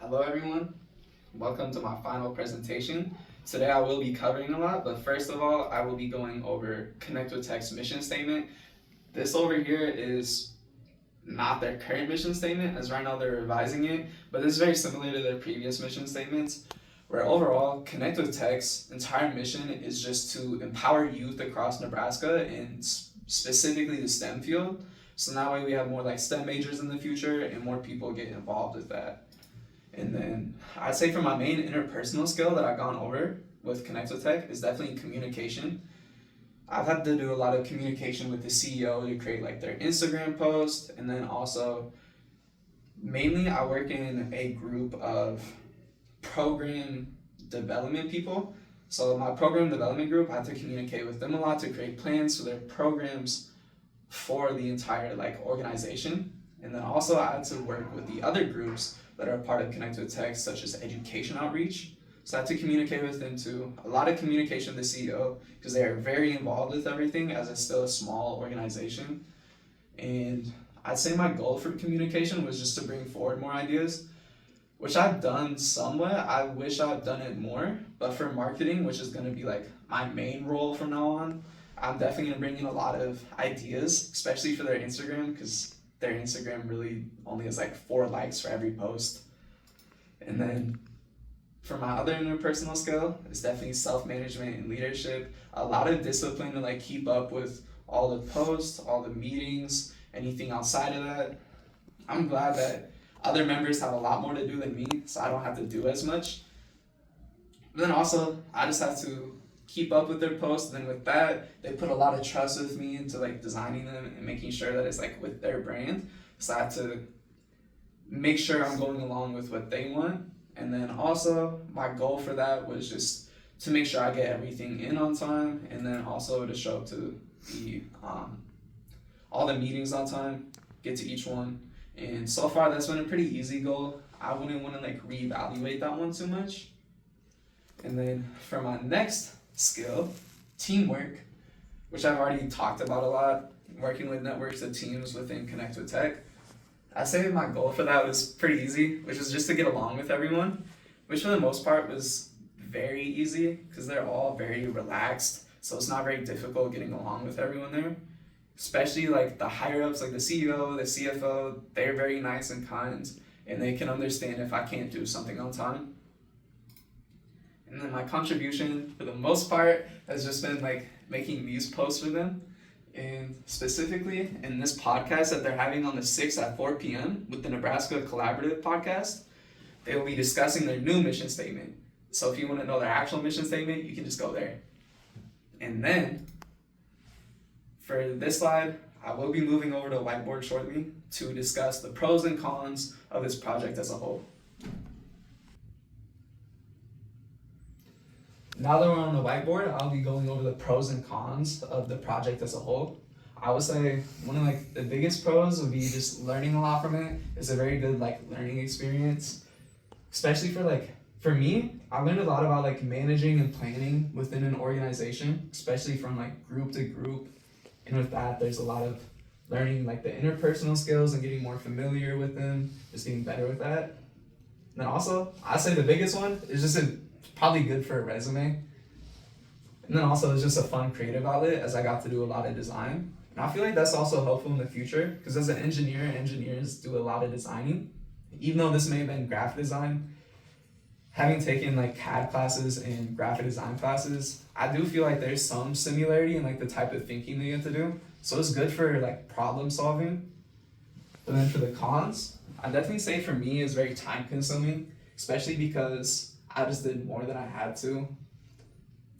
Hello everyone, welcome to my final presentation. Today I will be covering a lot, but first of all, I will be going over Connect with Tech's mission statement. This over here is not their current mission statement, as right now they're revising it, but this is very similar to their previous mission statements, where overall, Connect with Tech's entire mission is just to empower youth across Nebraska and specifically the STEM field. So that way we have more like STEM majors in the future and more people get involved with that. And then I'd say for my main interpersonal skill that I've gone over with Connect with Tech is definitely communication. I've had to do a lot of communication with the CEO to create like their Instagram post, and then also mainly I work in a group of program development people. So my program development group, I had to communicate with them a lot to create plans for their programs for the entire like organization. And then also I had to work with the other groups that are part of Connect with Tech, such as education outreach. So I had to communicate with them too. A lot of communication with the CEO because they are very involved with everything as it's still a small organization. And I'd say my goal for communication was just to bring forward more ideas, which I've done somewhat. I wish I'd done it more, but for marketing, which is gonna be like my main role from now on, I'm definitely gonna bring in a lot of ideas, especially for their Instagram, because their Instagram really only has like 4 likes for every post. And then for my other interpersonal skill, it's definitely self-management and leadership. A lot of discipline to like keep up with all the posts, all the meetings, anything outside of that. I'm glad that other members have a lot more to do than me, so I don't have to do as much. But then also, I just have to keep up with their posts, and then with that, they put a lot of trust with me into like designing them and making sure that it's like with their brand. So I have to make sure I'm going along with what they want. And then also, my goal for that was just to make sure I get everything in on time, and then also to show up to the all the meetings on time, get to each one. And so far, that's been a pretty easy goal. I wouldn't want to like reevaluate that one too much. And then for my next skill, teamwork, which I've already talked about a lot, working with networks of teams within Connect with Tech. I say my goal for that was pretty easy, which is just to get along with everyone, which for the most part was very easy because they're all very relaxed, so it's not very difficult getting along with everyone there. Especially like the higher ups, like the CEO, the CFO, they're very nice and kind, and they can understand if I can't do something on time. And then my contribution, for the most part, has just been like making these posts for them. And specifically in this podcast that they're having on the 6th at 4 p.m. with the Nebraska Collaborative podcast, they will be discussing their new mission statement. So if you want to know their actual mission statement, you can just go there. And then for this slide, I will be moving over to whiteboard shortly to discuss the pros and cons of this project as a whole. Now that we're on the whiteboard, I'll be going over the pros and cons of the project as a whole. I would say one of like the biggest pros would be just learning a lot from it. It's a very good like learning experience, especially for me, I learned a lot about like managing and planning within an organization, especially from like group to group. And with that, there's a lot of learning like the interpersonal skills and getting more familiar with them, just getting better with that. And then also, I'd say the biggest one is just probably good for a resume. And then also it's just a fun creative outlet as I got to do a lot of design. And I feel like that's also helpful in the future because as an engineer, engineers do a lot of designing. Even though this may have been graphic design, having taken like CAD classes and graphic design classes, I do feel like there's some similarity in like the type of thinking that you have to do. So it's good for like problem solving. But then for the cons, I definitely say for me it's very time consuming, especially because I just did more than I had to.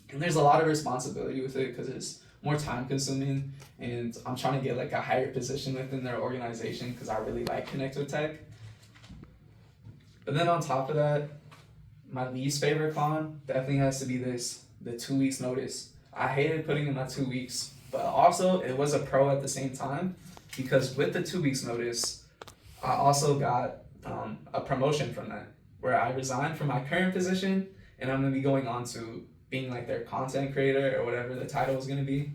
And there's a lot of responsibility with it because it's more time consuming, and I'm trying to get like a higher position within their organization because I really like Connect with Tech. But then on top of that, my least favorite con definitely has to be the 2 weeks notice. I hated putting in my 2 weeks, but also it was a pro at the same time because with the 2 weeks notice, I also got a promotion from that, where I resigned from my current position and I'm gonna be going on to being like their content creator or whatever the title is gonna be.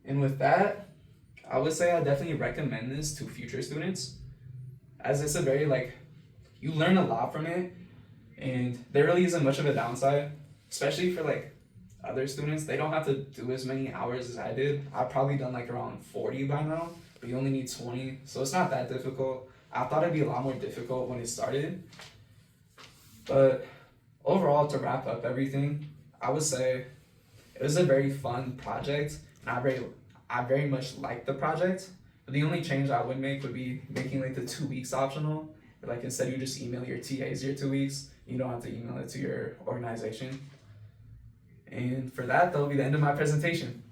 And with that, I would say I definitely recommend this to future students, as it's a very like you learn a lot from it, and there really isn't much of a downside, especially for like other students. They don't have to do as many hours as I did. I've probably done like around 40 by now, but you only need 20, so it's not that difficult. I thought it'd be a lot more difficult when it started, but overall, to wrap up everything, I would say it was a very fun project, and I very much liked the project. But the only change I would make would be making like the 2 weeks optional. Like instead you just email your TAs your 2 weeks, you don't have to email it to your organization. And for that, that'll be the end of my presentation.